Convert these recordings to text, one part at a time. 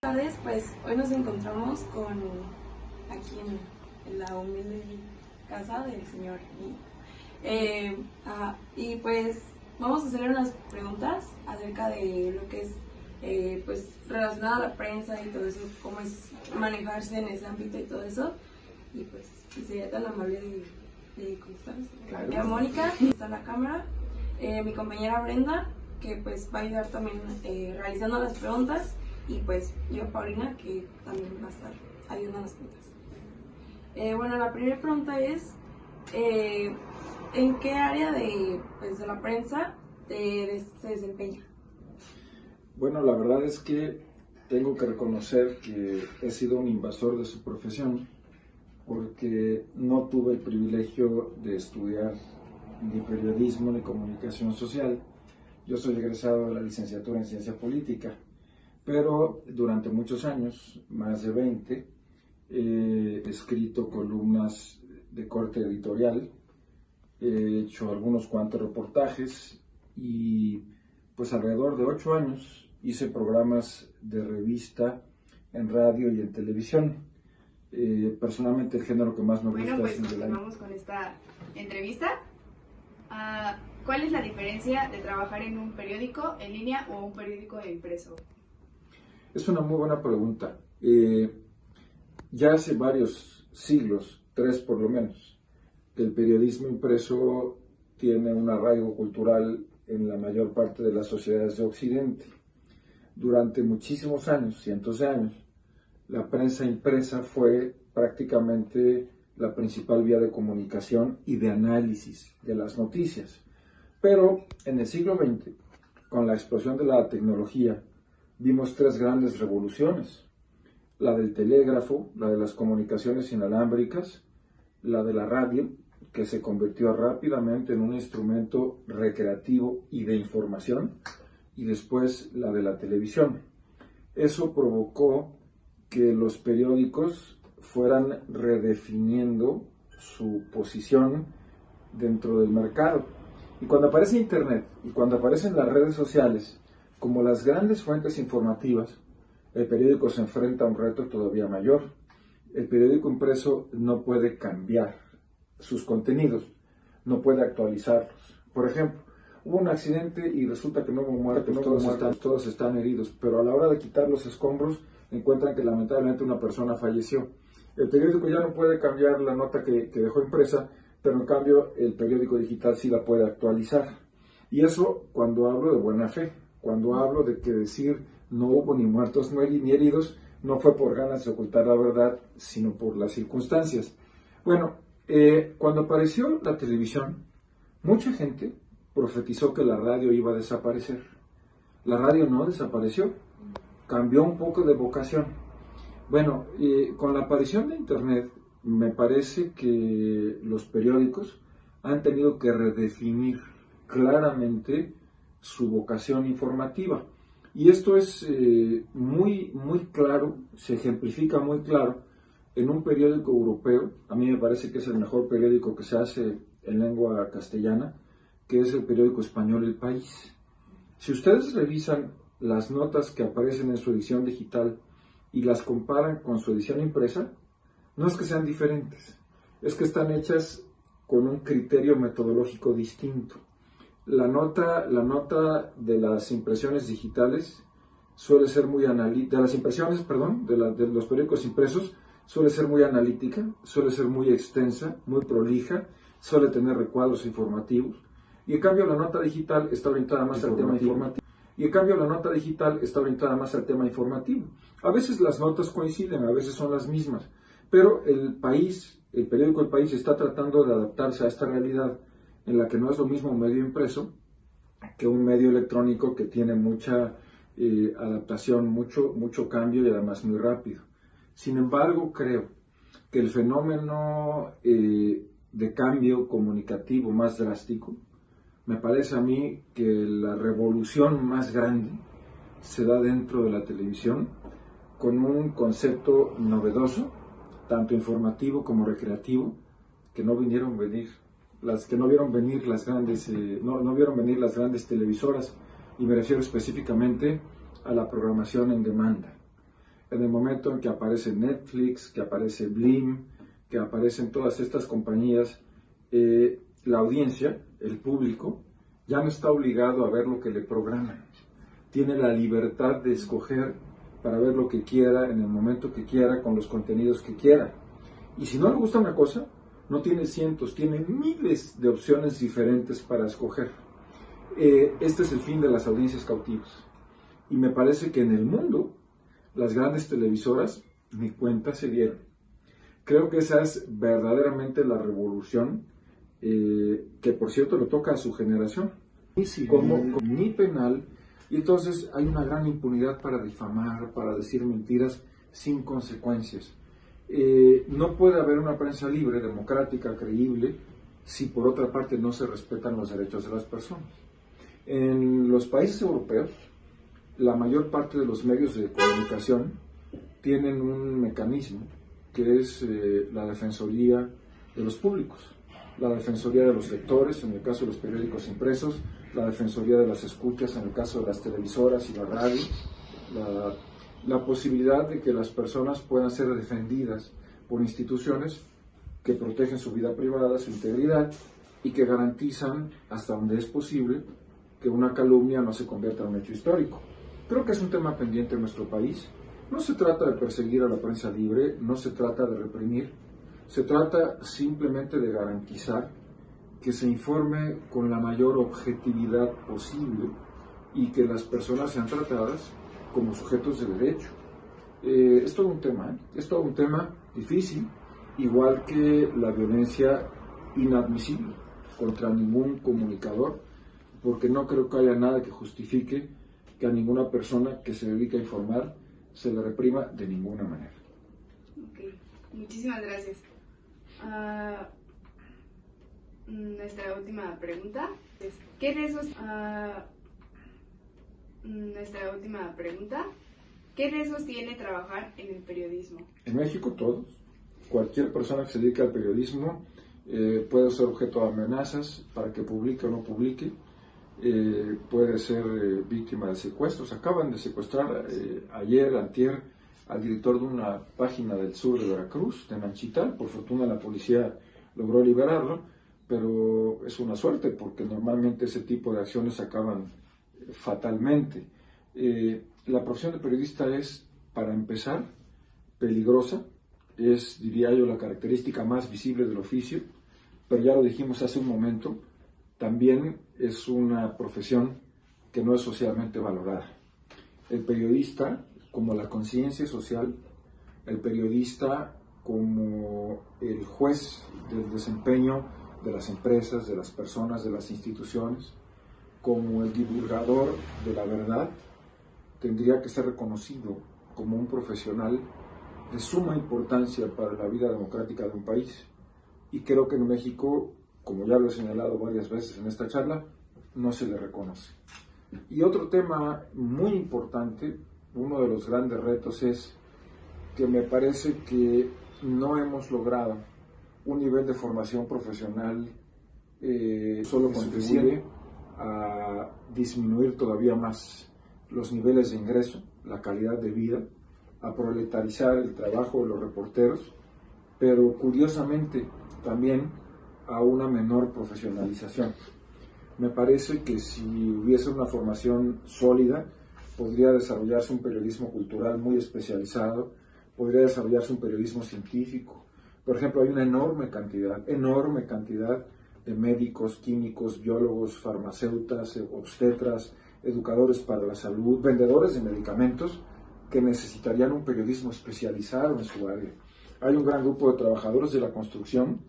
Tardes, pues hoy nos encontramos aquí en la humilde casa del señor y pues vamos a hacerle unas preguntas acerca de lo que es pues relacionado a la prensa y todo eso, cómo es manejarse en ese ámbito y todo eso. Y pues si sería tan amable de contestarnos. Claro. Ya Mónica, está en la cámara, mi compañera Brenda, que pues va a ayudar también realizando las preguntas. Y pues yo, Paulina, que también va a estar ayudando a las preguntas. Bueno, la primera pregunta es, ¿en qué área de la prensa se desempeña? Bueno, la verdad es que tengo que reconocer que he sido un invasor de su profesión porque no tuve el privilegio de estudiar ni periodismo ni comunicación social. Yo soy egresado de la licenciatura en ciencia política, pero durante muchos años, más de 20, he escrito columnas de corte editorial, he hecho algunos cuantos reportajes y pues alrededor de 8 años hice programas de revista en radio y en televisión. Personalmente el género que más me gusta Bueno, pues es el del año. continuamos con esta entrevista. ¿Cuál es la diferencia de trabajar en un periódico en línea o un periódico impreso? Es una muy buena pregunta. Ya hace varios siglos, 3 por lo menos, el periodismo impreso tiene un arraigo cultural en la mayor parte de las sociedades de Occidente. Durante muchísimos años, cientos de años, la prensa impresa fue prácticamente la principal vía de comunicación y de análisis de las noticias. Pero en el siglo XX, con la explosión de la tecnología, vimos 3 grandes revoluciones: la del telégrafo, la de las comunicaciones inalámbricas, la de la radio, que se convirtió rápidamente en un instrumento recreativo y de información, y después la de la televisión. Eso provocó que los periódicos fueran redefiniendo su posición dentro del mercado. Y cuando aparece Internet y cuando aparecen las redes sociales como las grandes fuentes informativas, el periódico se enfrenta a un reto todavía mayor. El periódico impreso no puede cambiar sus contenidos, no puede actualizarlos. Por ejemplo, hubo un accidente y resulta que no hubo muertos, todos están heridos, pero a la hora de quitar los escombros encuentran que lamentablemente una persona falleció. El periódico ya no puede cambiar la nota que dejó impresa, pero en cambio el periódico digital sí la puede actualizar. Y eso cuando hablo de buena fe, cuando hablo de que decir no hubo ni muertos ni heridos, no fue por ganas de ocultar la verdad, sino por las circunstancias. Bueno, cuando apareció la televisión, mucha gente profetizó que la radio iba a desaparecer. La radio no desapareció, cambió un poco de vocación. Bueno, con la aparición de Internet, me parece que los periódicos han tenido que redefinir claramente su vocación informativa. Y esto es muy claro, se ejemplifica muy claro en un periódico europeo. A mí me parece que es el mejor periódico que se hace en lengua castellana, que es el periódico español El País. Si ustedes revisan las notas que aparecen en su edición digital y las comparan con su edición impresa, no es que sean diferentes, es que están hechas con un criterio metodológico distinto. La nota de las impresiones digitales suele ser muy analítica, de los periódicos impresos, suele ser muy analítica, suele ser muy extensa, muy prolija, suele tener recuadros informativos, y en cambio la nota digital está orientada más al tema informativo. A veces las notas coinciden, a veces son las mismas, pero el periódico El País está tratando de adaptarse a esta realidad en la que no es lo mismo un medio impreso que un medio electrónico que tiene mucha adaptación, mucho cambio y además muy rápido. Sin embargo, creo que el fenómeno de cambio comunicativo más drástico, me parece a mí que la revolución más grande se da dentro de la televisión, con un concepto novedoso, tanto informativo como recreativo, que no vieron venir las grandes televisoras, y me refiero específicamente a la programación en demanda. En el momento en que aparece Netflix, que aparece Blim, que aparecen todas estas compañías, la audiencia, el público, ya no está obligado a ver lo que le programan. Tiene la libertad de escoger para ver lo que quiera, en el momento que quiera, con los contenidos que quiera. Y si no le gusta una cosa, no tiene cientos, tiene miles de opciones diferentes para escoger. Este es el fin de las audiencias cautivas. Y me parece que en el mundo, las grandes televisoras ni cuenta se dieron. Creo que esa es verdaderamente la revolución, que por cierto le toca a su generación, ni penal, y entonces hay una gran impunidad para difamar, para decir mentiras sin consecuencias. No puede haber una prensa libre, democrática, creíble, si por otra parte no se respetan los derechos de las personas. En los países europeos, la mayor parte de los medios de comunicación tienen un mecanismo que es la defensoría de los públicos, la defensoría de los lectores, en el caso de los periódicos impresos, la defensoría de las escuchas, en el caso de las televisoras y la radio, la posibilidad de que las personas puedan ser defendidas por instituciones que protegen su vida privada, su integridad, y que garantizan, hasta donde es posible, que una calumnia no se convierta en un hecho histórico. Creo que es un tema pendiente en nuestro país. No se trata de perseguir a la prensa libre, no se trata de reprimir, se trata simplemente de garantizar que se informe con la mayor objetividad posible y que las personas sean tratadas como sujetos de derecho. Es todo un tema, es todo un tema difícil, igual que la violencia inadmisible contra ningún comunicador, porque no creo que haya nada que justifique que a ninguna persona que se dedica a informar se le reprima de ninguna manera. Ok, muchísimas gracias. Nuestra última pregunta es, ¿qué riesgos tiene trabajar en el periodismo? En México todos. Cualquier persona que se dedique al periodismo puede ser objeto de amenazas para que publique o no publique. Puede ser víctima de secuestros. Acaban de secuestrar ayer, antier, al director de una página del sur de Veracruz, de Nanchital. Por fortuna la policía logró liberarlo, pero es una suerte porque normalmente ese tipo de acciones acaban fatalmente. La profesión de periodista es, para empezar, peligrosa. Es, diría yo, la característica más visible del oficio, pero ya lo dijimos hace un momento, también es una profesión que no es socialmente valorada. El periodista, como la conciencia social, el periodista como el juez del desempeño de las empresas, de las personas, de las instituciones, como el divulgador de la verdad, tendría que ser reconocido como un profesional de suma importancia para la vida democrática de un país. Y creo que en México, como ya lo he señalado varias veces en esta charla, no se le reconoce. Y otro tema muy importante, uno de los grandes retos, es que me parece que no hemos logrado un nivel de formación profesional solo contribuye a disminuir todavía más los niveles de ingreso, la calidad de vida, a proletarizar el trabajo de los reporteros, pero curiosamente también a una menor profesionalización. Me parece que si hubiese una formación sólida, podría desarrollarse un periodismo cultural muy especializado, podría desarrollarse un periodismo científico. Por ejemplo, hay una enorme cantidad de médicos, químicos, biólogos, farmacéutas, obstetras, educadores para la salud, vendedores de medicamentos, que necesitarían un periodismo especializado en su área. Hay un gran grupo de trabajadores de la construcción,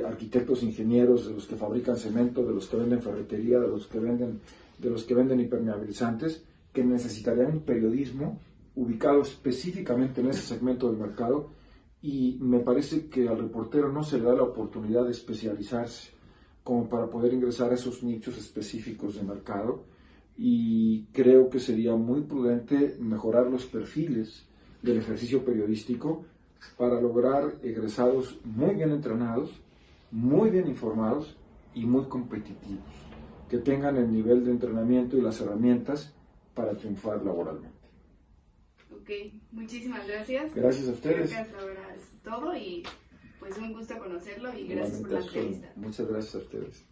arquitectos, ingenieros, de los que fabrican cemento, de los que venden ferretería, de los que venden impermeabilizantes, que necesitarían un periodismo ubicado específicamente en ese segmento del mercado, y me parece que al reportero no se le da la oportunidad de especializarse como para poder ingresar a esos nichos específicos de mercado, y creo que sería muy prudente mejorar los perfiles del ejercicio periodístico para lograr egresados muy bien entrenados, muy bien informados y muy competitivos, que tengan el nivel de entrenamiento y las herramientas para triunfar laboralmente. Ok, muchísimas gracias. Gracias a ustedes. Creo que hasta ahora es todo y pues un gusto conocerlo y gracias por la Igualmente, entrevista. muchas gracias a ustedes.